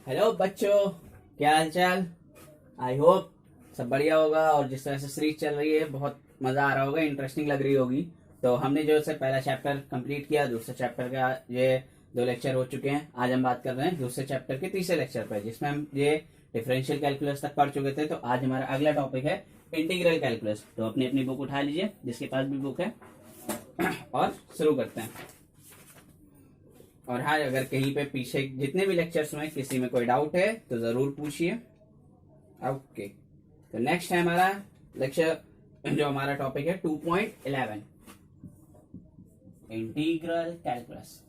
Hello बच्चों, क्या हाल चाल। आई होप सब बढ़िया होगा। और जिस तरह से सीरीज चल रही है बहुत मजा आ रहा होगा, इंटरेस्टिंग लग रही होगी। तो हमने जो से पहला चैप्टर कंप्लीट किया, दूसरे चैप्टर का ये 2 लेक्चर हो चुके हैं। आज हम बात कर रहे हैं दूसरे चैप्टर के तीसरे लेक्चर पर, जिसमें हम ये डिफरेंशियल कैलकुलस तक पढ़ चुके थे। तो आज हमारा अगला टॉपिक है इंटीग्रल कैलकुलस। तो अपनी अपनी बुक उठा लीजिए, जिसके पास भी बुक है, और शुरू करते हैं। और हाँ, अगर कहीं पे पीछे जितने भी लेक्चर्स में किसी में कोई डाउट है तो जरूर पूछिए। ओके, तो नेक्स्ट है हमारा लेक्चर, जो हमारा टॉपिक है 2.11 इंटीग्रल कैलकुलस।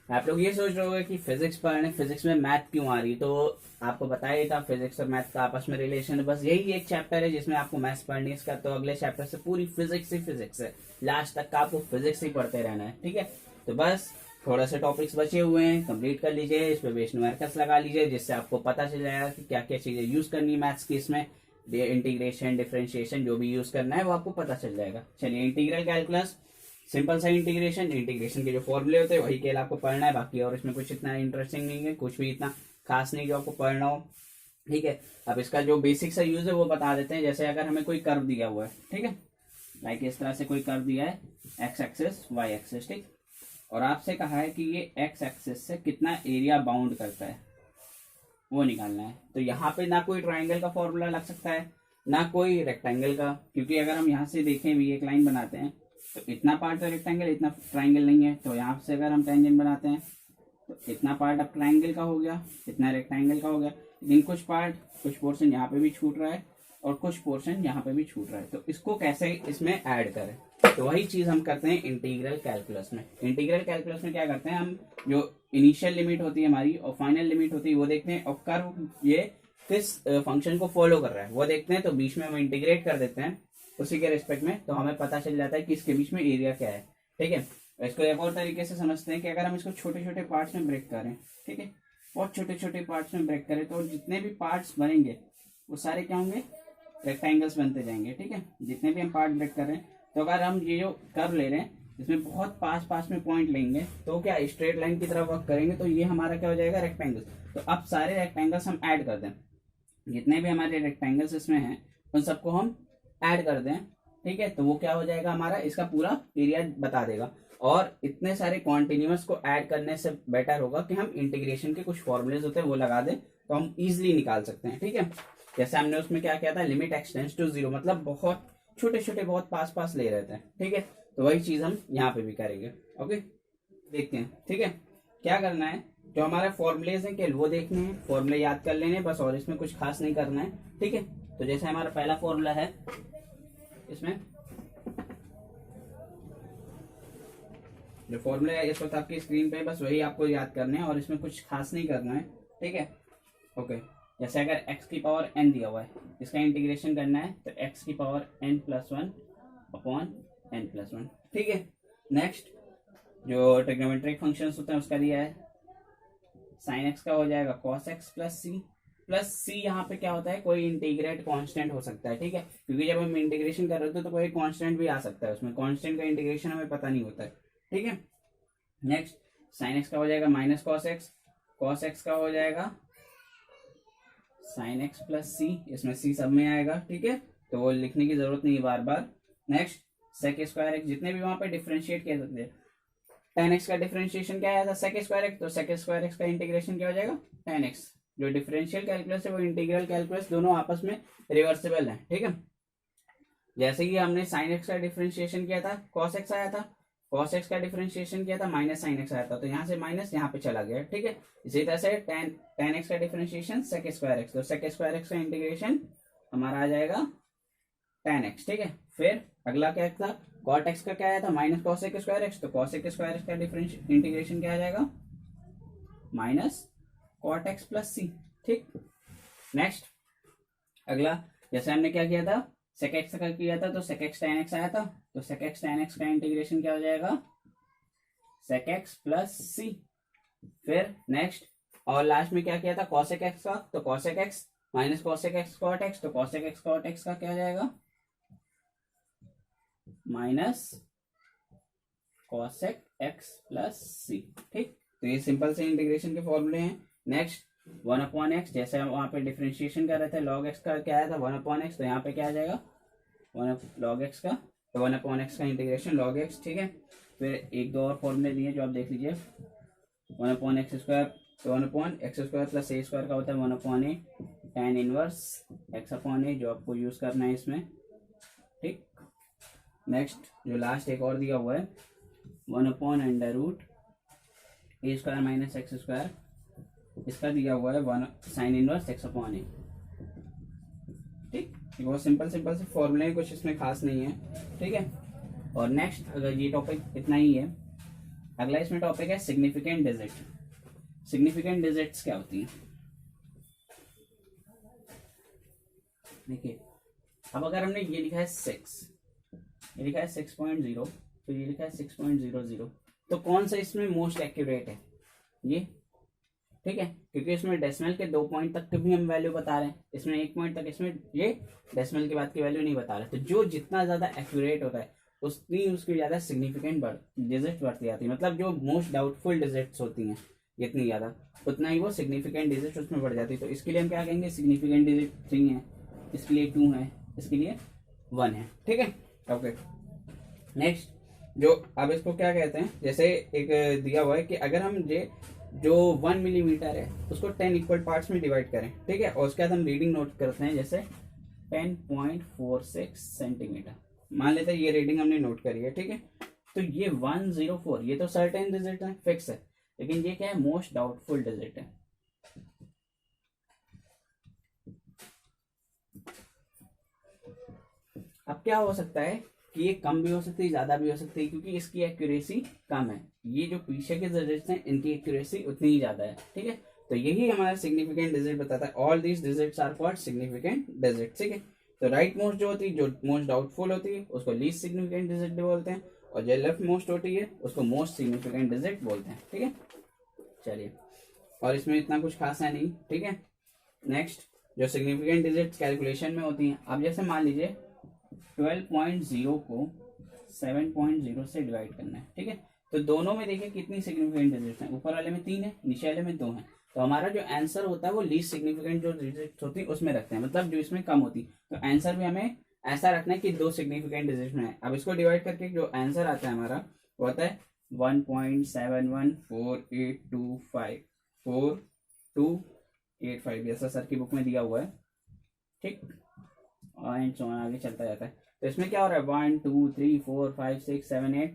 आप लोग ये सोच रहे होंगे कि फिजिक्स पढ़ने, फिजिक्स में मैथ क्यों आ रही। तो आपको बताया था फिजिक्स और मैथ का आपस में रिलेशन है। बस यही एक चैप्टर है जिसमें आपको मैथ्स पढ़नी है। इसका तो अगले चैप्टर से पूरी फिजिक्स ही फिजिक्स है, लास्ट तक का आपको फिजिक्स ही पढ़ते रहना है। ठीक है, तो बस थोड़ा से टॉपिक्स बचे हुए हैं, कंप्लीट कर लीजिए। इस पे बेस न्यूमेरिकल्स लगा लीजिए, जिससे आपको पता चल जाएगा कि क्या क्या चीजें यूज करनी है मैथ्स की। इसमें इंटीग्रेशन, डिफरेंशिएशन, जो भी यूज करना है वो आपको पता चल जाएगा। चलिए, इंटीग्रल कैलकुलस, सिंपल सा इंटीग्रेशन। इंटीग्रेशन के जो फॉर्मूले होते हैं वही केवल आपको पढ़ना है। बाकी और इसमें कुछ इतना इंटरेस्टिंग नहीं है, कुछ भी इतना खास नहीं जो आपको पढ़ना हो। ठीक है, अब इसका जो बेसिक सा यूज है वो बता देते हैं। जैसे अगर हमें कोई कर्व दिया हुआ है, ठीक है, लाइक इस तरह से कोई कर्व दिया है, एक्स एक्सिस वाई एक्सिस, ठीक, और आपसे कहा है कि ये एक्स एक्सिस से कितना एरिया बाउंड करता है वो निकालना है। तो यहाँ पे ना कोई ट्राइंगल का फॉर्मूला लग सकता है, ना कोई रेक्टेंगल का, क्योंकि अगर हम यहाँ से देखें भी एक लाइन बनाते हैं तो इतना पार्ट तो रेक्टेंगल, इतना ट्राइंगल नहीं है। तो यहाँ से अगर हम टेंजेंट बनाते हैं तो इतना पार्ट अब ट्राइंगल का हो गया, इतना रेक्टेंगल का हो गया। लेकिन कुछ पार्ट, कुछ पोर्शन यहाँ पे भी छूट रहा है और कुछ पोर्शन यहाँ पे भी छूट रहा है। तो इसको कैसे इसमें ऐड करें, तो वही चीज हम करते हैं इंटीग्रल कैलकुलस में। इंटीग्रल कैलकुलस में क्या करते हैं हम, जो इनिशियल लिमिट होती है हमारी और फाइनल लिमिट होती है वो देखते हैं, और कर्व ये किस फंक्शन को फॉलो कर रहा है वो देखते हैं। तो बीच में हम इंटीग्रेट कर देते हैं उसी के रिस्पेक्ट में, तो हमें पता चल जाता है कि इसके बीच में एरिया क्या है। ठीक है, इसको एक और तरीके से समझते हैं कि अगर हम इसको छोटे छोटे पार्ट्स में ब्रेक करें, ठीक है, बहुत छोटे छोटे पार्ट्स में ब्रेक करें, तो जितने भी पार्ट्स बनेंगे वो सारे क्या होंगे, रेक्टेंगल्स बनते जाएंगे। ठीक है, जितने भी हम पार्ट ब्रेक कर रहे हैं, तो अगर हम ये जो कर्व ले रहे हैं इसमें बहुत पास पास में पॉइंट लेंगे तो क्या स्ट्रेट लाइन की तरफ वर्क करेंगे, तो ये हमारा क्या हो जाएगा, रेक्टेंगल। तो अब सारे रेक्टेंगल्स हम ऐड कर दें, जितने भी हमारे रेक्टेंगल्स इसमें हैं उन सबको हम ऐड कर दें। ठीक है, तो वो क्या हो जाएगा, हमारा इसका पूरा एरिया बता देगा। और इतने सारे कॉन्टिन्यूअस को ऐड करने से बेटर होगा कि हम इंटीग्रेशन के कुछ फॉर्मूलेज होते हैं वो लगा दें, तो हम इजिली निकाल सकते हैं। ठीक है, जैसे हमने उसमें क्या किया था, लिमिट एक्सटेंड्स टू 0, मतलब बहुत छोटे छोटे बहुत पास पास ले रहे थे। ठीक है, तो वही चीज हम यहाँ पे भी करेंगे। ओके, देखते हैं। ठीक है, क्या करना है, जो हमारे फॉर्मुलेज हैं केवल वो देखने हैं, फॉर्मूले याद कर लेने बस, और इसमें कुछ खास नहीं करना है। ठीक है, तो जैसे हमारा पहला फॉर्मूला है, इसमें जो फॉर्मूला है इस वक्त आपकी स्क्रीन पे, बस वही आपको याद करने हैं और इसमें कुछ खास नहीं करना है। ठीक है, ओके, जैसे अगर x की पावर n दिया हुआ है, इसका इंटीग्रेशन करना है, तो x की पावर n+1 अपॉन n+1। ठीक है, नेक्स्ट जो ट्रिग्नोमेट्रिक फंक्शंस होते हैं उसका दिया है, sin x का हो जाएगा cos x प्लस c यहाँ पे क्या होता है, कोई इंटीग्रेट कांस्टेंट हो सकता है। ठीक है, क्योंकि जब हम इंटीग्रेशन कर रहे होते हैं तो कोई कांस्टेंट भी आ सकता है, उसमें कांस्टेंट का इंटीग्रेशन हमें पता नहीं होता है। ठीक है, नेक्स्ट sin x का हो जाएगा माइनस cos x का हो जाएगा sin x प्लस c, इसमें c सब में आएगा। ठीक है, तो वो लिखने की जरूरत नहीं है बार बार। नेक्स्ट sec स्क्वायर x, जितने भी वहां पे डिफरेंशिएट किए सकते हैं, tan x का डिफरेंशिएशन क्या आया था, sec स्क्वायर x, तो sec स्क्वायर x का इंटीग्रेशन क्या हो जाएगा, tan x। जो डिफरेंशियल कैलकुलस है वो इंटीग्रल कैलकुलस, दोनों आपस में रिवर्सिबल है। ठीक है, जैसे कि हमने sin x का डिफरेंशिएशन किया था cos x आया था, cos x का डिफरेंशिएशन किया था माइनस sin x आया था, तो यहाँ से माइनस यहाँ पे चला गया। ठीक है, इसी तरह से tan x का डिफरेंशिएशन sec स्क्वायर x, तो sec स्क्वायर x का इंटीग्रेशन हमारा आ जाएगा tan x। ठीक है, फिर अगला क्या था, cot x का क्या आया था, माइनस cos स्क्वायर x, तो cos स्क्वायर x का डिफरेंशियल इंटीग्रेशन क्या आ जाएगा, minus cot x plus c। ठीक, नेक्स्ट अगला, जैसे हमने क्या किया था, sec x का किया था, तो sec x tan x आया था, तो sec x tan x का इंटीग्रेशन क्या हो जाएगा, sec x प्लस c। फिर नेक्स्ट और लास्ट में क्या किया था, cosec x का, तो cosec x minus cosec x cot x, तो cosec x cot x का क्या हो जाएगा, माइनस कॉसेक एक्स प्लस सी। ठीक, तो ये सिंपल से इंटीग्रेशन के फॉर्मूले हैं। नेक्स्ट 1/x, जैसे हम वहां पे डिफरेंशिएशन कर रहे थे, log x का क्या आया था 1/x, तो यहाँ पे क्या आ जाएगा 1/log x का, तो 1/x का इंटीग्रेशन log x। ठीक है, फिर एक दो और फॉर्मूले दिए जो आप देख लीजिए। 1/x², तो 1/x² प्लस a स्क्वायर का होता है 1/a tan इनवर्स x/a, जो आपको यूज करना है इसमें। ठीक, नेक्स्ट जो लास्ट एक और दिया हुआ है 1/√a² माइनस x², इसका दिया हुआ है 1 sin इनवर्स x/a। ठीक, बहुत सिंपल से फॉर्मूले हैं, कुछ इसमें खास नहीं है। ठीक है, और नेक्स्ट अगर ये टॉपिक इतना ही है, अगला इसमें टॉपिक है सिग्निफिकेंट डिजिट। सिग्निफिकेंट डिजिट्स क्या होती है देखिए। अब अगर हमने ये लिखा है 6, ये लिखा है 6.0, तो ये लिखा है 6.00, तो कौन सा इसमें मोस्ट एक्यूरेट है ये। ठीक है, क्योंकि इसमें डेसिमल के 2 पॉइंट तक की भी हम वैल्यू बता रहे हैं, इसमें 1 पॉइंट तक, इसमें ये डेसिमल के बाद की वैल्यू नहीं बता रहे। तो जो जितना ज्यादा एक्यूरेट होता है उतनी उसकी ज्यादा सिग्निफिकेंट डिजिट बढ़ती जाती है। मतलब जो मोस्ट डाउटफुल डिजिट्स होती हैं जितनी ज्यादा, उतना ही वो सिग्निफिकेंट डिजिट उसमें बढ़ जाती है। तो इसके लिए हम क्या कहेंगे, सिग्निफिकेंट डिजिट 3 है, इसके लिए 2 है, इसके लिए 1 है। ठीक है, ओके। नेक्स्ट जो अब इसको क्या कहते हैं, जैसे एक दिया हुआ है कि अगर हम जो 1 मिलीमीटर है उसको 10 इक्वल पार्ट्स में डिवाइड करें। ठीक है, और उसके बाद हम रीडिंग नोट करते हैं, जैसे 10.46 सेंटीमीटर मान लेते हैं, ये रीडिंग हमने नोट करी है। ठीक है, तो ये 104, ये तो सर्टेन डिजिट है, फिक्स है, लेकिन ये क्या है, मोस्ट डाउटफुल डिजिट है। अब क्या हो सकता है कि ये कम भी हो सकती है, ज्यादा भी हो सकती है, क्योंकि इसकी एक्यूरेसी कम है। ये जो पीछे के डिजिट्स हैं इनकी एक्यूरेसी उतनी ही ज्यादा है। ठीक है, तो यही हमारा सिग्निफिकेंट डिजिट बताता है। All these digits are called significant digit. ठीक है, तो राइट मोस्ट जो होती है, जो मोस्ट डाउटफुल होती है, उसको लीस्ट सिग्निफिकेंट डिजिट बोलते हैं, और जो लेफ्ट मोस्ट होती है उसको मोस्ट सिग्निफिकेंट डिजिट बोलते हैं। ठीक है, चलिए, और इसमें इतना कुछ खास है नहीं। ठीक है, नेक्स्ट जो सिग्निफिकेंट डिजिट कैलकुलेशन में होती है, अब जैसे मान लीजिए 12.0 को 7.0 से डिवाइड करना है। ठीक है, तो दोनों में देखिए कितनी सिग्निफिकेंट डिजिट है, ऊपर वाले में 3 है, नीचे वाले में 2 है। तो हमारा जो आंसर होता है वो लीस्ट सिग्निफिकेंट जो डिजिट होती है उसमें रखते हैं, मतलब जो इसमें कम होती। तो आंसर भी हमें ऐसा रखना है कि 2 सिग्निफिकेंट डिजिट में है। अब इसको डिवाइड करके जो आंसर आता है हमारा वो होता है 1.7148254285, ऐसा सर की बुक में दिया हुआ है। ठीक, एंड सो आगे चलता जाता है। तो इसमें क्या हो रहा है, 1 2 3 4 5 6 7 8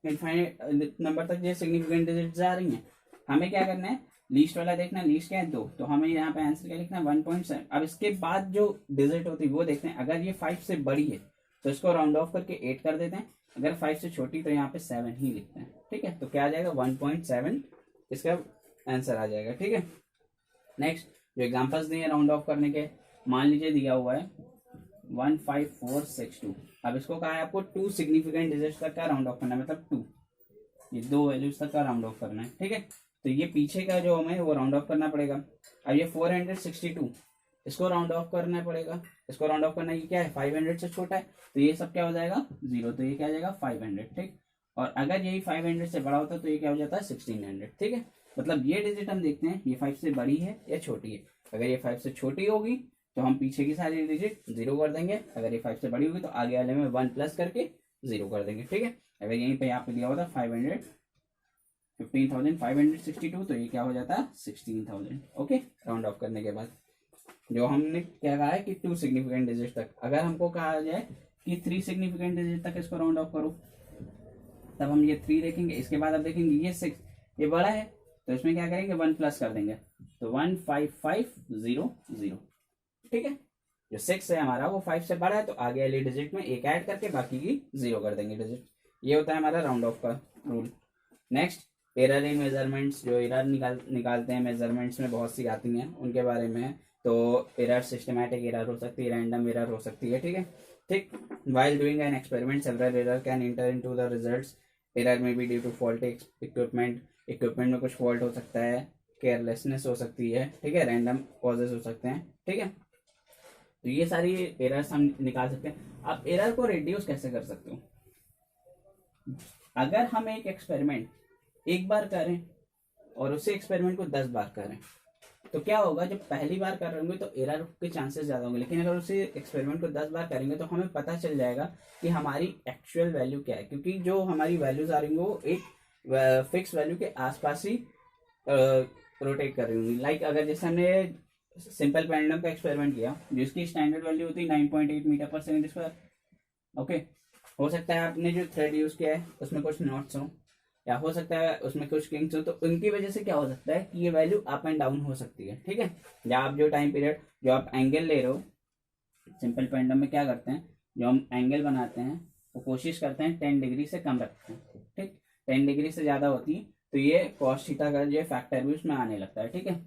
इनफाइनाइट नंबर तक ये सिग्निफिकेंट डिजिट्स आ रही हैं। हमें क्या करना है, लीस्ट वाला देखना है, लीस्ट क्या है 2, तो हमें यहाँ पे आंसर क्या लिखना है 1.7। अब इसके बाद जो डिजिट होती है वो देखते हैं, अगर ये 5 से बड़ी है तो इसको राउंड ऑफ करके 8 कर देते हैं, अगर 5 से छोटी तो यहाँ पे 7 ही लिखते हैं। ठीक है, तो क्या आ जाएगा 1.7 इसका आंसर आ जाएगा। ठीक है, नेक्स्ट जो एग्जाम्पल्स दिए राउंड ऑफ करने के, मान लीजिए दिया हुआ है 15462। अब इसको कहा है आपको 2 सिग्निफिकेंट डिजिट्स तक का राउंड ऑफ करना है, मतलब 2, ये 2 वैल्यूज तक का राउंड ऑफ करना है। ठीक है, तो ये पीछे का जो हमें वो राउंड ऑफ करना पड़ेगा। अब ये 462, इसको राउंड ऑफ करना पड़ेगा, इसको राउंड ऑफ करना, ये क्या है 500 से छोटा है, तो ये सब क्या हो जाएगा 0, तो ये क्या हो जाएगा 500। ठीक, और अगर यही 500 से बड़ा होता है तो ये क्या हो जाता है 1600। ठीक है, मतलब ये डिजिट हम देखते हैं ये 5 से बड़ी है या छोटी है। अगर ये 5 से छोटी होगी तो हम पीछे की सारी डिजिट 0 कर देंगे, अगर ये 5 से बड़ी होगी तो आगे वाले में 1 प्लस करके 0 कर देंगे। ठीक है, अगर यहीं पे यहाँ पे दिया होता 15,562, तो ये क्या हो जाता है 16,000। ओके, राउंड ऑफ करने के बाद जो हमने क्या कहा है कि 2 सिग्निफिकेंट डिजिट तक, अगर हमको कहा जाए कि 3 सिग्निफिकेंट डिजिट तक इसको राउंड ऑफ करो, तब हम ये 3 देखेंगे। इसके बाद अब देखेंगे ये 6, ये बड़ा है, तो इसमें क्या करेंगे 1 प्लस कर देंगे, तो 15500। ठीक है, जो 6 है हमारा वो 5 से बड़ा है, तो आगे वाली डिजिट में 1 ऐड करके बाकी की 0 कर देंगे डिजिट। ये होता है हमारा राउंड ऑफ का rule. Next error in measurements, जो एरर निकालते हैं मेजरमेंट्स में बहुत सी आती हैं उनके बारे में। तो एरर सिस्टमैटिक एरर हो सकती है, रैंडम एरर हो सकती है। ठीक है, ठीक, while doing an experiment several error can enter into the results. Error may be due to faulty equipment में कुछ फॉल्ट हो सकता है, केयरलेसनेस हो सकती है। ठीक है, रैंडम कॉजेज हो सकते हैं। ठीक है, तो ये सारी एरर्स हम निकाल सकते हैं। आप एरर को रिड्यूस कैसे कर सकते हो, अगर हम एक एक्सपेरिमेंट एक बार करें और उसी एक्सपेरिमेंट को 10 बार करें तो क्या होगा, जब पहली बार कर रहे होंगे तो एरर के चांसेस ज्यादा होंगे, लेकिन अगर उसी एक्सपेरिमेंट को 10 बार करेंगे तो हमें पता चल जाएगा कि हमारी एक्चुअल वैल्यू क्या है, क्योंकि जो हमारी वैल्यूज आ रही वो एक फिक्स वैल्यू के आसपास ही रोटेट कर रही होंगी। लाइक अगर जैसे हमने सिंपल पेंडुलम का एक्सपेरिमेंट किया जिसकी स्टैंडर्ड वैल्यू होती है 9.8 मीटर पर सेकंड स्क्वायर, ओके, हो सकता है आपने जो थ्रेड यूज किया है उसमें कुछ नॉट्स हो या हो सकता है उसमें कुछ किंग्स हो, तो उनकी वजह से क्या हो सकता है कि ये वैल्यू अप एंड डाउन हो सकती है, ठीक है। या आप जो टाइम पीरियड जो आप एंगल ले रहे हो, सिंपल पेंडुलम में क्या करते हैं, जो हम एंगल बनाते हैं वो कोशिश करते हैं 10 डिग्री से कम रखते हैं, ठीक। 10 डिग्री से ज्यादा होती है तो ये कॉस थीटा का जो फैक्टर भी उसमें आने लगता है, ठीक है।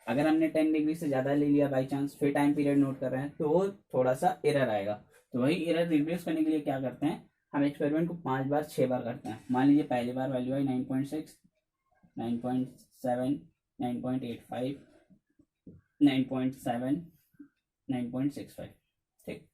अगर हमने 10 डिग्री से ज्यादा ले लिया बाई चांस, फिर टाइम पीरियड नोट कर रहे हैं तो वो थोड़ा सा एरर आएगा। तो वही एरर रिड्यूस करने के लिए क्या करते हैं, हम एक्सपेरिमेंट को 5 बार 6 बार करते हैं। मान लीजिए पहली बार वैल्यू आई 9.6, 9.7, 9.85, 9.7, 9.65, ठीक।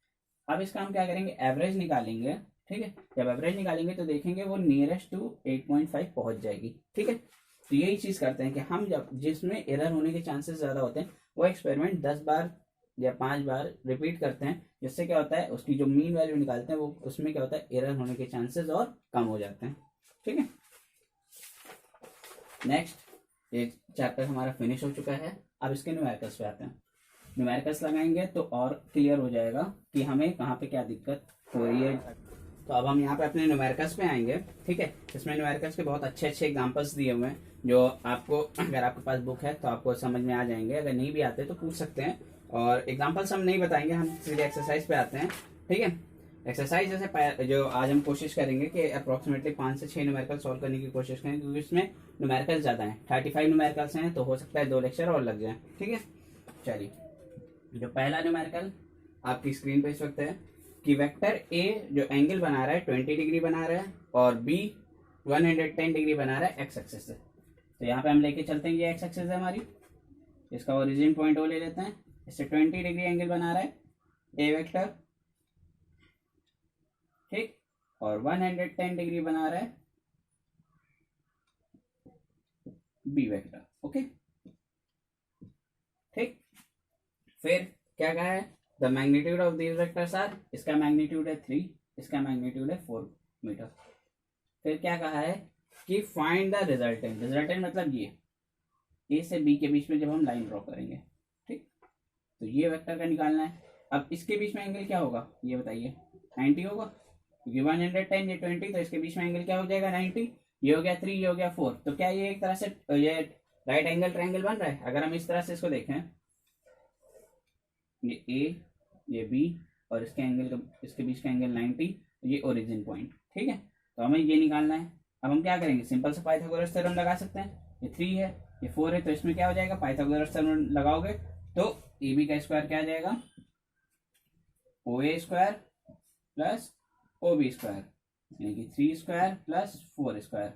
अब इसका हम क्या करेंगे, एवरेज निकालेंगे, ठीक है। जब एवरेज निकालेंगे तो देखेंगे वो नियरेस्ट टू 8.5 पहुंच जाएगी, ठीक है। तो यही चीज करते हैं कि हम जब जिसमें एरर होने के चांसेस ज्यादा होते हैं वो एक्सपेरिमेंट 10 बार या 5 बार रिपीट करते हैं, जिससे क्या होता है उसकी जो मीन वैल्यू निकालते हैं वो उसमें क्या होता है एरर होने के चांसेस और कम हो जाते हैं, ठीक है। नेक्स्ट ये चैप्टर हमारा फिनिश हो चुका है। अब इसके न्यूमेरिकल्स पे आते हैं। न्यूमेरिकल्स लगाएंगे तो और क्लियर हो जाएगा कि हमें कहाँ पे क्या दिक्कत हो रही है। तो अब हम यहाँ पे अपने न्यूमेरिकल्स पे आएंगे, ठीक है। इसमें न्यूमेरिकल्स के बहुत अच्छे अच्छे एग्जांपल्स दिए हुए हैं जो आपको, अगर आपके पास बुक है तो आपको समझ में आ जाएंगे, अगर नहीं भी आते तो पूछ सकते हैं। और एग्जांपल्स हम नहीं बताएंगे, हम सीधे एक्सरसाइज पे आते हैं, ठीक है। एक्सरसाइज जैसे जो आज हम कोशिश करेंगे कि अप्रोक्सीमेटली 5 से 6 न्यूमेरिकल सॉल्व करने की कोशिश करेंगे, क्योंकि इसमें न्यूमेरिकल ज्यादा है, 35 न्यूमेरिकल्स हैं, तो हो सकता है 2 लेक्चर और लग जाए, ठीक है। चलिए, जो पहला न्यूमेरिकल आपकी स्क्रीन पे इस वक्त है कि वेक्टर ए जो एंगल बना रहा है 20 डिग्री बना रहा है और बी 110 डिग्री बना रहा है एक्स एक्सिस से। तो यहाँ पे हम लेके चलते हैं, ये एक्स एक्सिस है हमारी, इसका ओरिजिन पॉइंट ओ ले लेते हैं, इससे 20 डिग्री एंगल बना रहा है ए वेक्टर, ठीक, और 110 डिग्री बना रहा है बी वेक्टर, ओके, ठीक। फिर क्या कहा है, the magnitude of these vectors are, इसका मैग्नीट्यूड है 3, इसका मैग्नीट्यूड है 4 मीटर। फिर क्या कहा है कि फाइंड द रिजल्टेंट, रिजल्टेंट मतलब ये ए से बी के बीच में जब हम लाइन ड्रॉ करेंगे, ठीक, तो ये वेक्टर का निकालना है। अब इसके बीच में एंगल क्या होगा ये बताइए, 90 होगा, क्योंकि 110 ये 20, तो इसके बीच में एंगल क्या हो जाएगा 90, ये हो गया 3, ये हो गया 4, तो क्या ये एक तरह से ये राइट एंगल ट्रायंगल बन रहा है। अगर हम इस तरह से इसको देखें, ये ए ये बी और इसके एंगल इसके बीच का एंगल 90, ये ओरिजिन पॉइंट, ठीक है। तो हमें ये निकालना है। अब हम क्या करेंगे, सिंपल से पाइथागोरस थ्योरम लगा सकते हैं, ये 3 है ये 4 है, तो इसमें क्या हो जाएगा, पाइथागोरस थ्योरम लगाओगे तो ए बी का स्क्वायर क्या आ जाएगा, O A square plus O B square, यानी कि 3 स्क्वायर प्लस 4 स्क्वायर,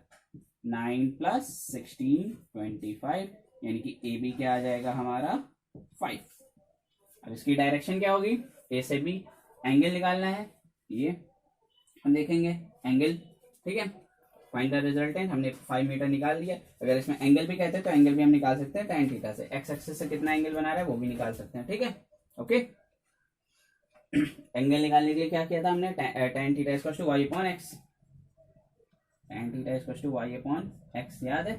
9 प्लस 16 25, यानी कि ए बी क्या आ जाएगा हमारा 5। अब इसकी डायरेक्शन क्या होगी, ए से बी, एंगल निकालना है, ये हम देखेंगे एंगल, ठीक है। फाइंड द रिजल्टेंट, हमने 5 मीटर निकाल लिया। अगर इसमें एंगल भी कहते हैं तो एंगल भी हम निकाल सकते हैं tan थीटा से, एक्स एक्सिस से कितना एंगल बना रहा है वो भी निकाल सकते हैं, ठीक है, ओके। एंगल निकालने के लिए क्या किया था हमने, tan theta equal to y upon x, tan theta equal to y upon x, याद है,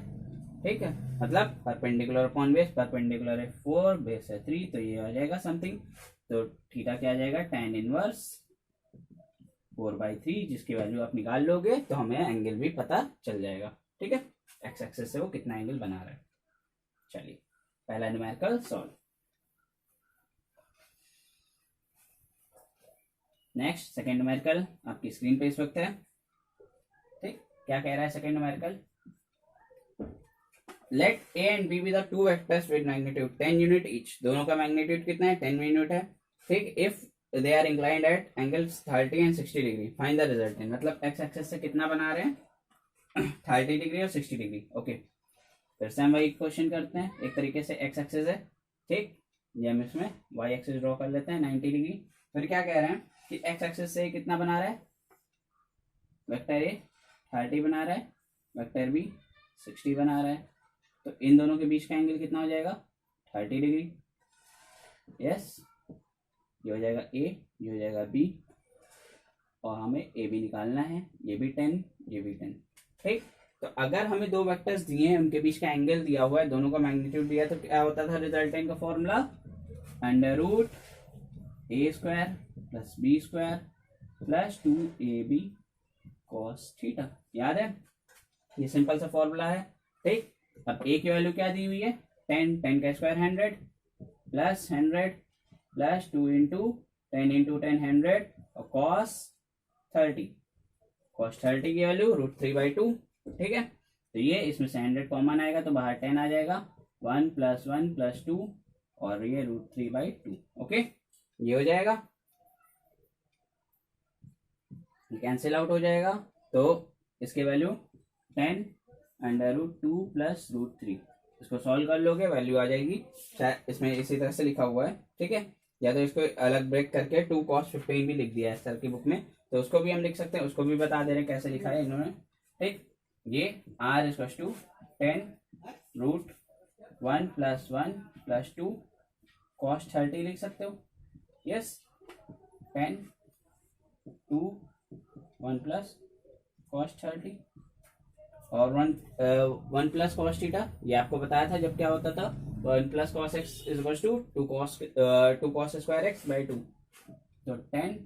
ठीक है। मतलब परपेंडिकुलर अपॉन बेस, परपेंडिकुलर है 4, बेस है 3, तो ये आ जाएगा समथिंग, तो थीटा क्या आ जाएगा tan इनवर्स 4/3, जिसकी वैल्यू आप निकाल लोगे तो हमें एंगल भी पता चल जाएगा, ठीक है, एक्स एक्सिस से वो कितना एंगल बना रहा है। चलिए, पहला numerical solve. Next second numerical आपकी स्क्रीन पे इस वक्त है, ठीक। क्या कह रहा है second numerical, let A and B be the 2 vectors with magnitude 10 unit each, दोनों का मैग्नीट्यूड कितना है 10 यूनिट है, ठीक। If they are inclined at angles 30 and 60 degree, find the resultant, मतलब एक्स एक्सिस से कितना बना रहे हैं 30 डिग्री और 60 डिग्री, ओके। फिर से हम वही क्वेश्चन करते हैं, एक तरीके से एक्स एक्सिस है, ठीक, ये हम इसमें वाई एक्सिस ड्रॉ कर लेते हैं 90 डिग्री। फिर क्या कह रहे हैं कि एक्स एक्सिस से कितना बना रहा है वेक्टर ए 30 बना रहा है, वेक्टर बी 60 बना रहा है, तो इन दोनों के बीच का एंगल कितना हो जाएगा 30 डिग्री। यस, ये हो जाएगा ए, ये हो जाएगा बी, और हमें ए बी निकालना है, ये भी 10, ये भी 10। ठीक, तो अगर हमें दो वेक्टर्स दिए हैं, उनके बीच का एंगल दिया हुआ है, दोनों का मैग्नीट्यूड दिया है, तो क्या होता था रिजल्टेंट का formula, under root A square plus B square plus 2ab cos theta. याद है, ये सिंपल सा फॉर्मूला है। ठीक, अब ए की वैल्यू क्या दी हुई है 10, 10 का square 100 plus 100 plus 2 into 10 into 10 100 और कॉस 30, कॉस 30 की वैल्यू √3/2। ठीक है, तो ये इसमें से 100 कॉमन आएगा तो बाहर 10 आ जाएगा, 1 + 1 + 2 और ये √3/2। ओके, ये हो जाएगा, ये कैंसिल आउट हो जाएगा, तो इसके वैल्यू 10 √2 + √3। इसको सॉल्व कर लोगे, वैल्यू आ जाएगी, शायद इसमें इसी तरह से लिखा हुआ है। ठीक है, या तो इसको अलग ब्रेक करके 2 cos 15 भी लिख दिया है सर की बुक में, तो उसको भी हम लिख सकते हैं, उसको भी बता दे रहे हैं कैसे लिखा है इन्होंने। ठीक, ये r = 10 √1 + 1 + 2 cos 30 लिख सकते हो। यस, 10 2 1 + cos 30 और 1 + cos थीटा, ये आपको बताया था जब क्या होता था, 1 + cos x = 2 cos square x/2, तो 10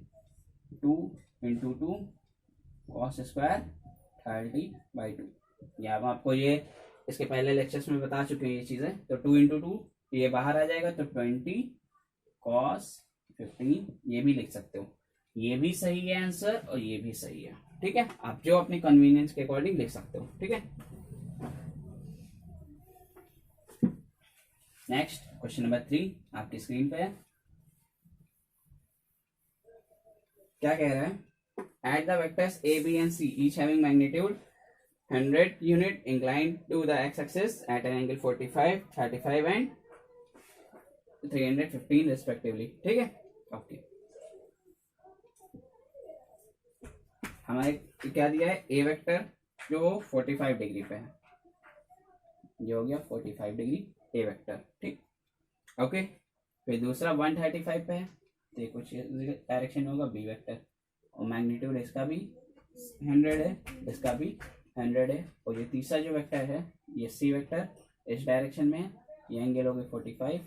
2 इंटू 2 cos square 30/2। या हम आपको ये इसके पहले लेक्चर्स में बता चुके हैं ये चीजें, तो 2 इंटू 2 ये बाहर आ जाएगा, तो 20 cos 15 ये भी लिख सकते हो। ये भी सही है आंसर और ये भी सही है। ठीक है, आप जो अपनी कन्वीनियंस के अकॉर्डिंग लिख सकते हो। ठीक है, नेक्स्ट क्वेश्चन नंबर 3 आपकी स्क्रीन पे है। क्या कह रहा है, at the vectors a b and c each having magnitude 100 unit inclined to the x-axis at an angle 45, 35 and 315 respectively। ठीक है, ओके, हमारे क्या दिया है, ए वेक्टर जो 45 डिग्री पे है, ये हो गया 45 डिग्री ए वेक्टर। ठीक, ओके, फिर दूसरा 135 पे है, तो कुछ डायरेक्शन होगा बी वेक्टर, और मैग्नीट्यूड इसका भी 100 है, इसका भी 100 है, और ये तीसरा जो वेक्टर है ये सी वेक्टर इस डायरेक्शन में है, ये एंगल हो गया 45,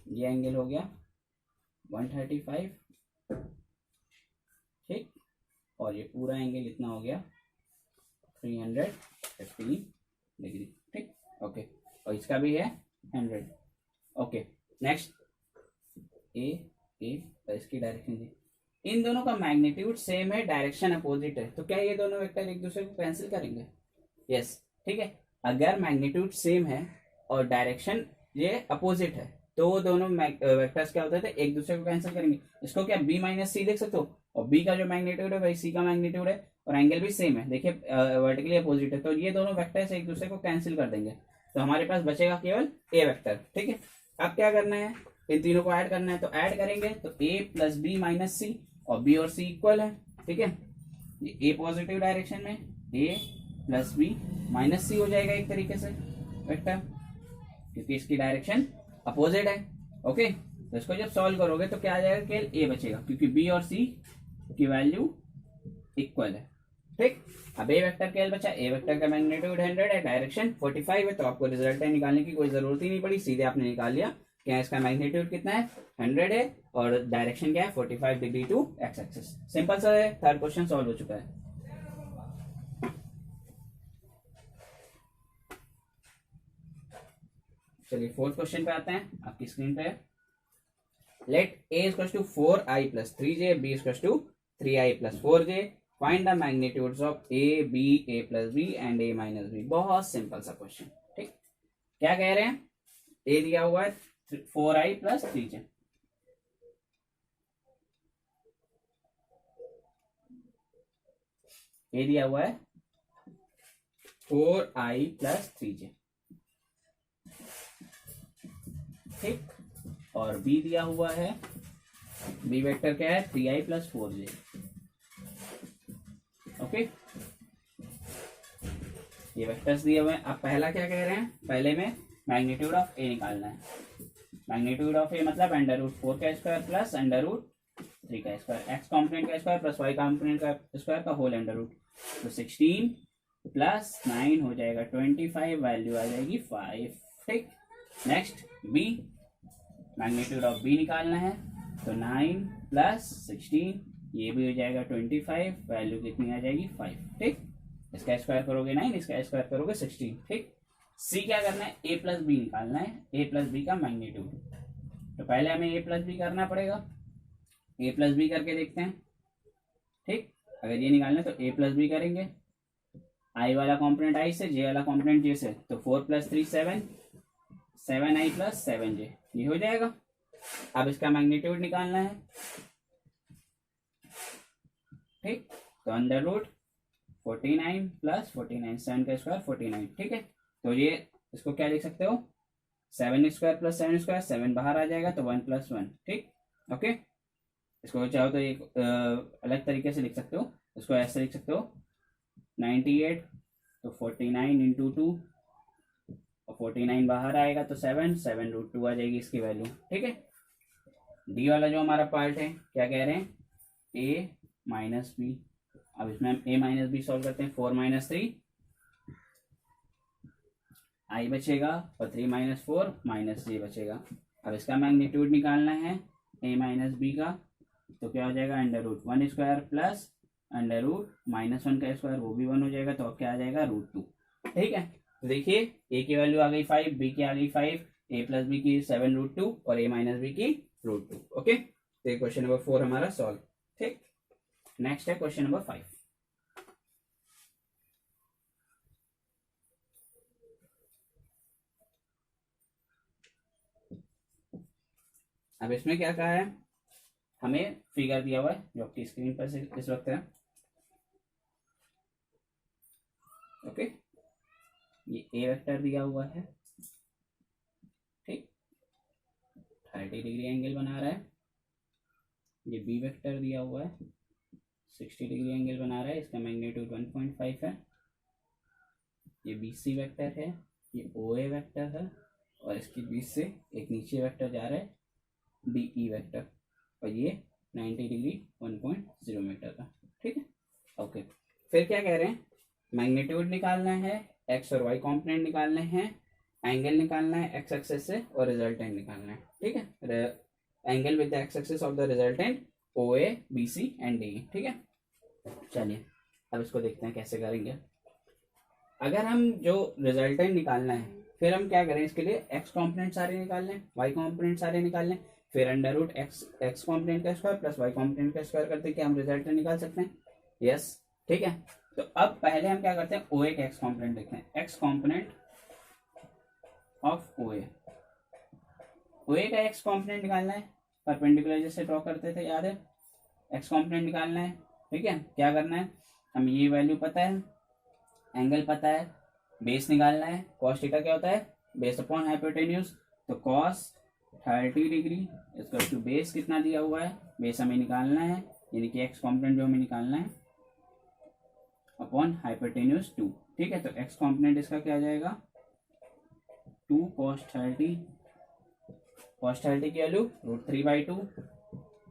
ये एंगल हो गया 135। ठीक, और ये पूरा एंगल इतना हो गया 315 डिग्री। ठीक, ओके, और इसका भी है 100। ओके, नेक्स्ट ए इसकी डायरेक्शन दी, इन दोनों का मैग्नीट्यूड सेम है, डायरेक्शन अपोजिट है, तो क्या ये दोनों वेक्टर एक दूसरे को कैंसिल करेंगे? यस। ठीक है, अगर मैग्नीट्यूड सेम है और डायरेक्शन ये अपोजिट है, तो वो दोनों वेक्टर्स क्या होते थे, एक दूसरे को कैंसिल करेंगे। इसको क्या b - c लिख सकते हो, और b का जो मैग्नीट्यूड है वही c का मैग्नीट्यूड है, और एंगल भी सेम है, देखिए वर्टिकली अपोजिट है, तो ये दोनों वेक्टर्स एक दूसरे को कैंसिल कर देंगे, तो हमारे पास बचेगा केवल ए वेक्टर। ठीक है, अब क्या करना है, इन तीनों को ऐड करना है, तो ऐड करेंगे तो a + b - c, और b और c इक्वल है। ठीक है, ये a पॉजिटिव डायरेक्शन में, a + b - c हो जाएगा एक तरीके से वेक्टर, क्योंकि इसकी डायरेक्शन अपोजिट है। ओके, तो इसको जब सॉल्व करोगे तो क्या आ जाएगा, केवल a बचेगा, क्योंकि b और c की वैल्यू इक्वल है। ठीक, अब a वेक्टर केवल बचा, a वेक्टर का मैग्नीट्यूड 100 है, डायरेक्शन 45 है, तो आपको रिजल्ट निकालने की कोई जरूरत ही नहीं पड़ी, सीधे आपने निकाल लिया क्या इसका मैग्नीट्यूड कितना है, 100 है, और डायरेक्शन क्या है 45 degree to X axis. Simple सा है, थर्ड क्वेश्चन सॉल्व हो चुका है। चलिए फोर्थ क्वेश्चन पे आते हैं, आपकी स्क्रीन पे है। Let a = 4i + 3j, b = 3i + 4j, find the magnitudes of a b, a + b and a - b। बहुत सिंपल सा क्वेश्चन। ठीक, क्या कह रहे हैं, a दिया हुआ है 4i + 3j, a दिया हुआ है 4i + 3j। ठीक, और b दिया हुआ है, b वेक्टर क्या है 3i + 4j। ओके, ये वेक्टर्स दिए हुए हैं। अब पहला क्या कह रहे हैं, पहले में मैग्नीट्यूड ऑफ ए निकालना है। मैग्नीट्यूड ऑफ ए मतलब √4 का स्क्वायर प्लस √3 का स्क्वायर, एक्स कॉम्पोनेंट का स्क्वायर प्लस वाई कॉम्पोनेंट का स्क्वायर का होल अंडर रूट। तो 16 प्लस 9 हो जाएगा 25, वैल्यू आ जाएगी 5। ठीक, next B, magnitude of B निकालना है। तो 9 प्लस 16, ये भी हो जाएगा 25, वैल्यू कितनी आ जाएगी 5। ठीक, इसका स्क्वायर करोगे 9, इसका स्क्वायर करोगे 16। ठीक, सी क्या करना है, ए प्लस बी निकालना है, ए प्लस बी का मैग्नीट्यूड। तो पहले हमें ए प्लस बी करना पड़ेगा, ए प्लस बी करके देखते हैं। ठीक, अगर ये निकालना है तो ए प्लस बी करेंगे, आई वाला कॉम्पोनेंट आई से, जे वाला कॉम्पोनेंट जे से, तो 4 + 3 7, 7i + 7j, ये हो जाएगा। अब इसका मैग्नीट्यूड निकालना है। ठीक, तो अंडर रूट 49 + 49, 7 का स्क्वायर 49। ठीक है, तो ये इसको क्या लिख सकते हो, 7 स्क्वायर + 7 स्क्वायर, 7 बाहर आ जाएगा तो 1 + 1। ठीक, ओके। इसको चाहो तो एक अलग तरीके से लिख सकते हो, इसको ऐसे लिख सकते हो 98, तो 49 × 2, और 49 बाहर आएगा तो 7 √2 आ जाएगी इसकी वैल्यू। ठीक है, डी वाला जो हमारा पार्ट है, क्या कह रहे हैं, ए माइनस बी। अब इसमें हम ए माइनस बी सॉल्व करते हैं। 4 - 3 आई बचेगा, और 3 - 4 -j बचेगा। अब इसका मैग्नीट्यूड निकालना है ए माइनस बी का, तो क्या हो जाएगा, under root 1 square plus under root -1 का स्क्वायर, वो भी 1 हो जाएगा, तो अब क्या आ जाएगा √2। ठीक है, तो देखिए ए की वैल्यू आ गई 5, बी की आ गई 5, ए प्लस बी की 7 √2 और ए माइनस बी की √2। ओके, तो क्वेश्चन नंबर 4 हमारा सॉल्व। ठीक, नेक्स्ट है क्वेश्चन नंबर 5। अब इसमें क्या कहा है, हमें फिगर दिया हुआ है जो आपकी स्क्रीन पर से इस वक्त है। ओके, ये ए वेक्टर दिया हुआ है। ठीक, 30 डिग्री एंगल बना रहा है। ये बी वेक्टर दिया हुआ है, 60 डिग्री एंगल बना रहा है, इसका मैग्नीट्यूड 1.5 है। ये बी सी वेक्टर है, ये ओ ए वेक्टर है, और इसके बीच से एक नीचे वेक्टर जा रहा है डी ई वेक्टर, और ये 90 डिग्री 1.0 मीटर का। ठीक है, ओके। फिर क्या कह रहे हैं, मैग्नीट्यूड निकालना है, एक्स और वाई कॉम्पोनेंट निकालने हैं, एंगल निकालना है एक्स एक्सिस से, और रिजल्टेंट निकालना है। ठीक है, angle with the X axis of the resultant O A B C and D. ठीक है, चलिए अब इसको देखते हैं कैसे करेंगे। अगर हम जो रिजल्टेंट निकालना है, फिर हम क्या करें, इसके लिए एक्स कॉम्पोनेंट सारे निकाल लें, वाई कॉम्पोनेंट सारे निकाल लें, फिर अंडर रूट एक्स कॉम्पोनेंट का स्क्वायर प्लस वाई कॉम्पोनेंट का स्क्वायर करते क्या हम रिजल्टेंट निकाल सकते हैं। यस, ठीक है। तो अब पहले हम क्या करते हैं, ओ ए का एक्स कॉम्पोनेंट देखते हैं। एक्स कॉम्पोनेंट ऑफ ओ ए का एक्स कॉम्पोनेंट निकालना है, परपेंडिकुलर जैसे ड्रॉ करते थे, याद है, एक्स कॉम्पोनेंट निकालना है। ठीक है, क्या करना है, हमें ये वैल्यू पता है, एंगल पता है, बेस निकालना है। कॉस थीटा क्या होता है, बेस अपॉन हाइपोटेन्यूज, तो कॉस 30 डिग्री इसका टू बेस कितना दिया हुआ है, बेस हमें निकालना है, यानी कि एक्स कॉम्पोनेंट जो हमें निकालना है अपॉन हाइपोटेन्यूज 2। ठीक है, तो एक्स कॉम्पोनेंट इसका क्या आ जाएगा, 2 cos 30, cos 30 की वैल्यू √3/2,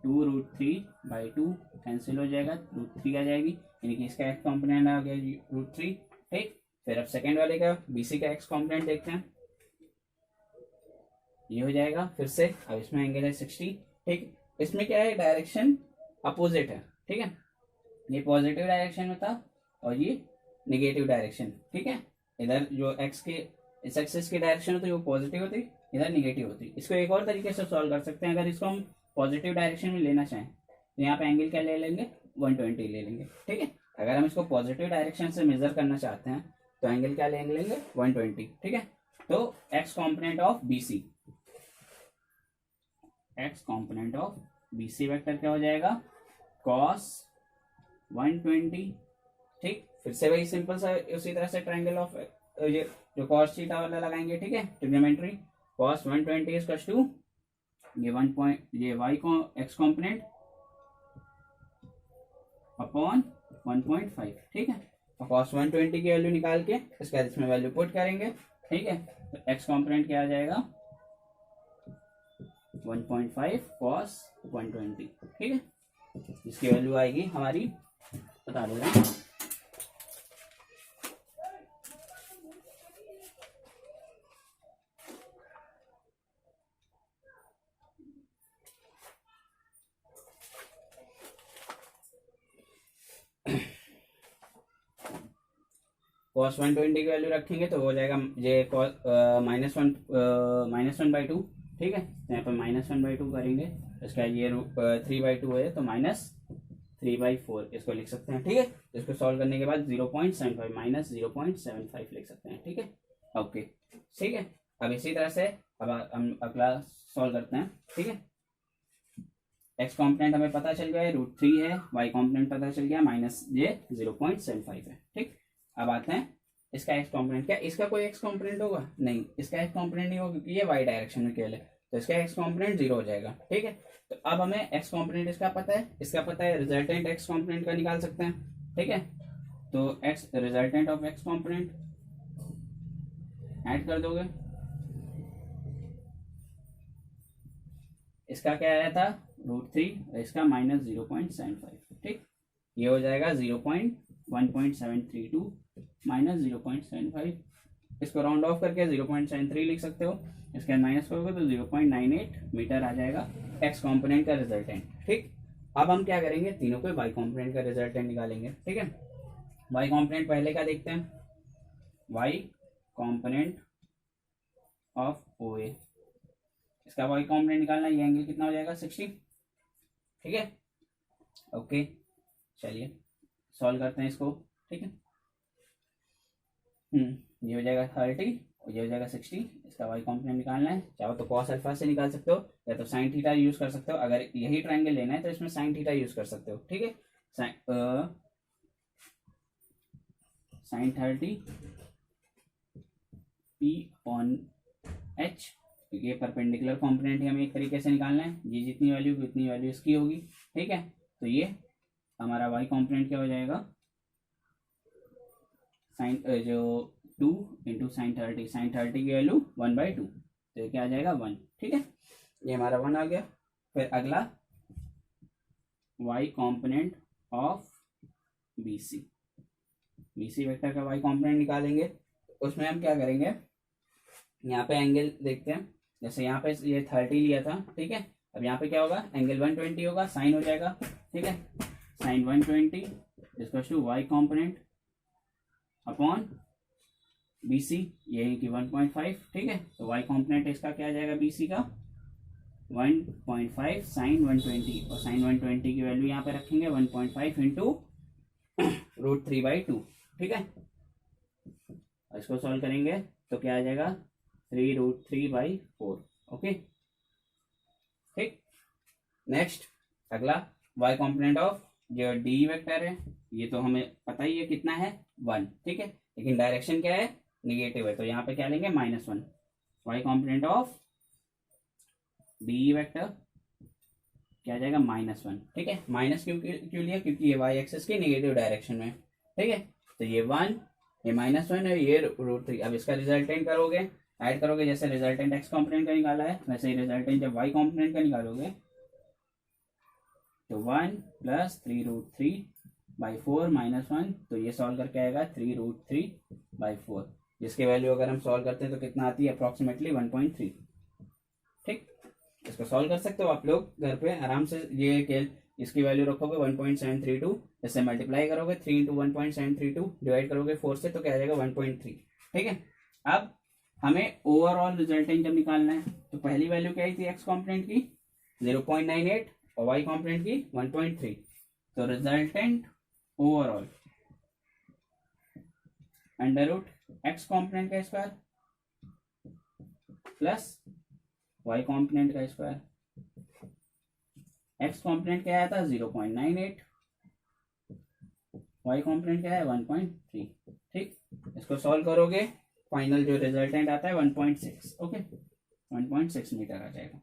2 √3/2 कैंसिल हो जाएगा, √3 आ जाएगी, यानी कि इसका एक्स कॉम्पोनेंट आ गया √3। ठीक, फिर अब सेकेंड वाले का बीसी का एक्स कॉम्पोनेंट देखते हैं, ये हो जाएगा फिर से। अब इसमें एंगल है 60। ठीक, इसमें क्या है, डायरेक्शन अपोजिट है। ठीक है, ये पॉजिटिव डायरेक्शन में था और ये नेगेटिव डायरेक्शन। ठीक है, इधर जो एक्स के इस एक्सिस की डायरेक्शन होती है वो पॉजिटिव होती, इधर नेगेटिव होती। इसको एक और तरीके से सॉल्व कर सकते हैं, अगर इसको हम पॉजिटिव डायरेक्शन में लेना चाहें तो यहाँ पे एंगल क्या ले लेंगे, 120 ले लेंगे। ठीक है, अगर हम इसको पॉजिटिव डायरेक्शन से मेजर करना चाहते हैं तो एंगल क्या ले लेंगे, 120। ठीक है, तो x component of BC, x component of BC vector क्या हो जाएगा, कॉस 120। ठीक, फिर से वही सिंपल सा उसी तरह से ट्रायंगल ऑफ ये जो कॉस थीटा वाला लगाएंगे। ठीक है, ट्रिग्नोमेट्री, कॉस 120 इक्वल्स टू ये 1 पॉइंट, ये वाई को एक्स कॉम्पोनेंट अपॉन 1.5। ठीक है, और cos 120 की वैल्यू निकाल के इसके बाद इसमें वैल्यू पुट करेंगे, ठीक है। तो x कॉम्पोनेंट क्या आ जाएगा 1.5 cos 120, ठीक है। इसकी वैल्यू आएगी हमारी, बता दे रहा हूँ, cos 120 की वैल्यू रखेंगे तो हो जाएगा ये -1/2, ठीक है। तो यहाँ पर -1/2 करेंगे, इसका ये 3/2 है तो -3/4 इसको लिख सकते हैं, ठीक है। इसको सॉल्व करने के बाद 0.75 -0.75 लिख सकते हैं, ठीक है। ओके, ठीक है। अब इसी तरह से अब हम अगला सॉल्व करते हैं, ठीक है। x कॉम्पोनेंट हमें पता चल गया है √3 है, y कॉम्पोनेंट पता चल गया -0.75 है, ठीक। अब आते हैं इसका x कॉम्पोनेंट, क्या इसका कोई x कॉम्पोनेंट होगा? नहीं, इसका x कॉम्पोनेंट नहीं होगा क्योंकि ये y डायरेक्शन में केवल है, तो इसका x कॉम्पोनेंट 0 हो जाएगा, ठीक है। तो अब हमें x कॉम्पोनेंट इसका पता है, रिजल्टेंट x कॉम्पोनेंट का निकाल सकते हैं, ठीक है। तो x resultant of x component add कर दोगे, इसका क्या आया था √3 और इसका -0.75, ठीक। ये हो जाएगा 1.732 -0.75, इसको राउंड ऑफ करके 0.73 लिख सकते हो, इसके बाद माइनस करोगे तो 0.98 मीटर आ जाएगा x कॉम्पोनेंट का रिजल्टेंट, ठीक। अब हम क्या करेंगे, तीनों को y कॉम्पोनेंट का रिजल्टेंट निकालेंगे, ठीक है। y कॉम्पोनेंट पहले का देखते हैं, y कॉम्पोनेंट ऑफ OA, इसका y कॉम्पोनेंट निकालना, ये एंगल कितना हो जाएगा 60, ठीक है। ओके, चलिए सॉल्व करते हैं इसको, ठीक है। ये हो जाएगा 30 और ये हो जाएगा 60, इसका y कॉम्पोनेंट निकालना है, चाहो तो cos अल्फा से निकाल सकते हो या तो sin थीटा यूज कर सकते हो, अगर यही ट्रायंगल लेना है तो इसमें sin थीटा यूज कर सकते हो, ठीक है। sin 30 P/H, क्योंकि ये परपेंडिकुलर कॉम्पोनेंट है, हमें एक तरीके से निकालना है, ये जितनी वैल्यू उतनी वैल्यू इसकी होगी, ठीक है। तो ये हमारा y कॉम्पोनेंट क्या हो जाएगा, साइन जो 2 इंटू sin 30 की वैल्यू 1/2, तो ये क्या आ जाएगा 1, ठीक है। ये हमारा 1 आ गया। फिर अगला y component of BC vector का y कॉम्पोनेंट निकालेंगे, उसमें हम क्या करेंगे, यहाँ पे एंगल देखते हैं, जैसे यहाँ पे ये 30 लिया था, ठीक है। अब यहाँ पे क्या होगा, एंगल 120 होगा, साइन हो जाएगा, ठीक है। Sine 120 equal to y component upon BC, ये है कि 1.5, ठीक है। तो y कॉम्पोनेंट इसका क्या आ जाएगा BC का 1.5 साइन 120, और साइन 120 की वैल्यू यहाँ पे रखेंगे 1.5 इंटू √3/2, ठीक है। इसको सॉल्व करेंगे तो क्या आ जाएगा 3√3/4, ओके, ठीक। नेक्स्ट अगला y कॉम्पोनेंट ऑफ जो D वेक्टर है, ये तो हमें पता ही है कितना है 1, ठीक है, लेकिन डायरेक्शन क्या है निगेटिव है, तो यहाँ पे क्या लेंगे -1, y component of D vector क्या आ जाएगा -1, ठीक है। माइनस क्यों लिया, क्योंकि ये y एक्सिस की निगेटिव डायरेक्शन में, ठीक है। तो ये 1, ये -1 है, ये √3। अब इसका रिजल्टेंट करोगे, ऐड करोगे, जैसे रिजल्टेंट x कॉम्पोनेंट का निकाला है वैसे ही रिजल्टेंट जब y कॉम्पोनेंट का निकालोगे तो 1 + 3√3/4 -1, तो ये सॉल्व करके आएगा 3√3/4, जिसकी वैल्यू अगर हम सॉल्व करते हैं तो कितना आती है अप्रोक्सीमेटली 1.3, ठीक। इसको सॉल्व कर सकते हो आप लोग घर पे आराम से, ये इसकी वैल्यू रखोगे 1.732, इससे मल्टीप्लाई करोगे 3 इंटू 1.732 डिवाइड करोगे 4 से, तो क्या आ जाएगा 1.3, ठीक है। अब हमें ओवरऑल रिजल्टेंट जब निकालना है तो पहली वैल्यू क्या आई थी एक्स कॉम्पोनेंट की 0.98 और वाई कॉम्पोनेंट की 1.3, तो रिजल्टेंट ओवरऑल √x कॉम्पोनेंट का स्क्वायर प्लस y कॉम्पोनेंट का स्क्वायर, x कॉम्पोनेंट क्या आया था 0.98, y कॉम्पोनेंट क्या है 1.3, ठीक। इसको सॉल्व करोगे फाइनल जो रिजल्टेंट आता है 1.6, ओके, 1.6 मीटर आ जाएगा,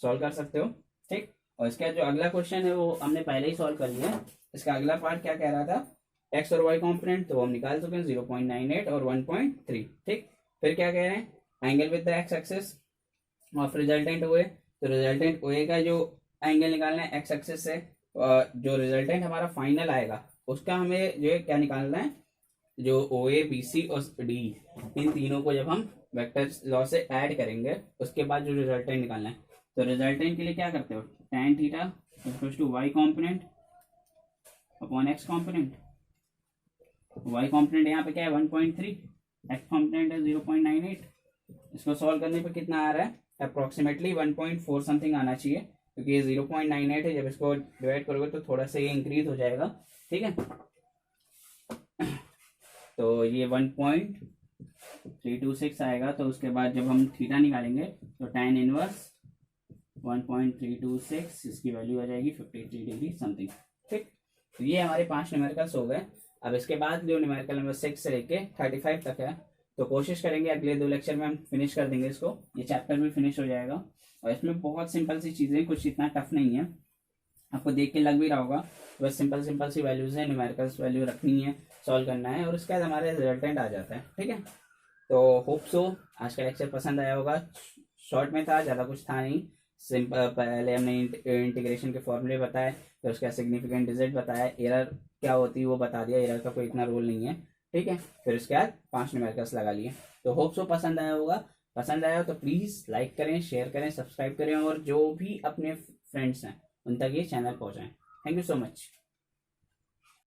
सॉल्व कर सकते हो, ठीक। और इसका जो अगला क्वेश्चन है वो हमने पहले ही सॉल्व कर लिया है। इसका अगला पार्ट क्या कह रहा था एक्स और वाई कॉम्पोनेंट, तो हम निकाल चुके हैं 0.98 और 1.3। ठीक, फिर क्या कह रहे हैं, angle with the X axis of resultant ओए। तो रिजल्टेंट ओए का जो एंगल निकालना है एक्स एक्सिस से, जो रिजल्टेंट हमारा फाइनल आएगा उसका हमें जो है क्या निकालना है, जो ओ ए बी सी और डी, इन तीनों को जब हम वेक्टर लॉ से ऐड करेंगे उसके बाद जो रिजल्टेंट निकालना है। तो रिजल्टेंट के लिए क्या करते हो, tan theta equal to Y component upon X component. Y component यहाँ पे क्या है 1.3, एक्स कॉम्पोनेंट है 0.98। इसको सॉल्व करने पे कितना आ रहा है, अप्रोक्सीमेटली 1.4 समथिंग आना चाहिए, क्योंकि ये 0.98 है। जब इसको डिवाइड करोगे तो थोड़ा सा ये इंक्रीज हो जाएगा। ठीक है, तो ये 1.326 आएगा। तो उसके बाद जब हम थीटा निकालेंगे तो tan इनवर्स 1.326, इसकी वैल्यू आ जाएगी 53 डिग्री समथिंग। ठीक, तो ये हमारे 5 न्यूमेरिकल्स हो गए। अब इसके बाद जो न्यूमेरिकल नंबर 6 से लेके 35 तक है, तो कोशिश करेंगे अगले 2 लेक्चर में हम फिनिश कर देंगे इसको, ये चैप्टर भी फिनिश हो जाएगा। और इसमें बहुत सिंपल सी चीजें, कुछ इतना टफ नहीं है, आपको देख के लग भी रहा होगा। बस सिंपल सिंपल सी वैल्यूज है, न्यूमेरिकल्स वैल्यू रखनी है, सॉल्व करना है, और उसके बाद हमारे रिजल्टेंट आ जाता है। ठीक है, तो होप सो आज का लेक्चर पसंद आया होगा। शॉर्ट में था, ज़्यादा कुछ था नहीं। सिंपल पहले हमने इंटीग्रेशन के फॉर्मूले बताए, फिर उसका सिग्निफिकेंट डिजिट बताया, एरर क्या होती है वो बता दिया, एरर का कोई इतना रोल नहीं है। ठीक है, फिर उसके बाद 5 न्यूमेरिकल्स लगा लिए। तो होप सो पसंद आया होगा। पसंद आया हो तो प्लीज़ लाइक करें, शेयर करें, सब्सक्राइब करें, और जो भी अपने फ्रेंड्स हैं उन तक ये चैनल पहुँचाएं। Thank you so much.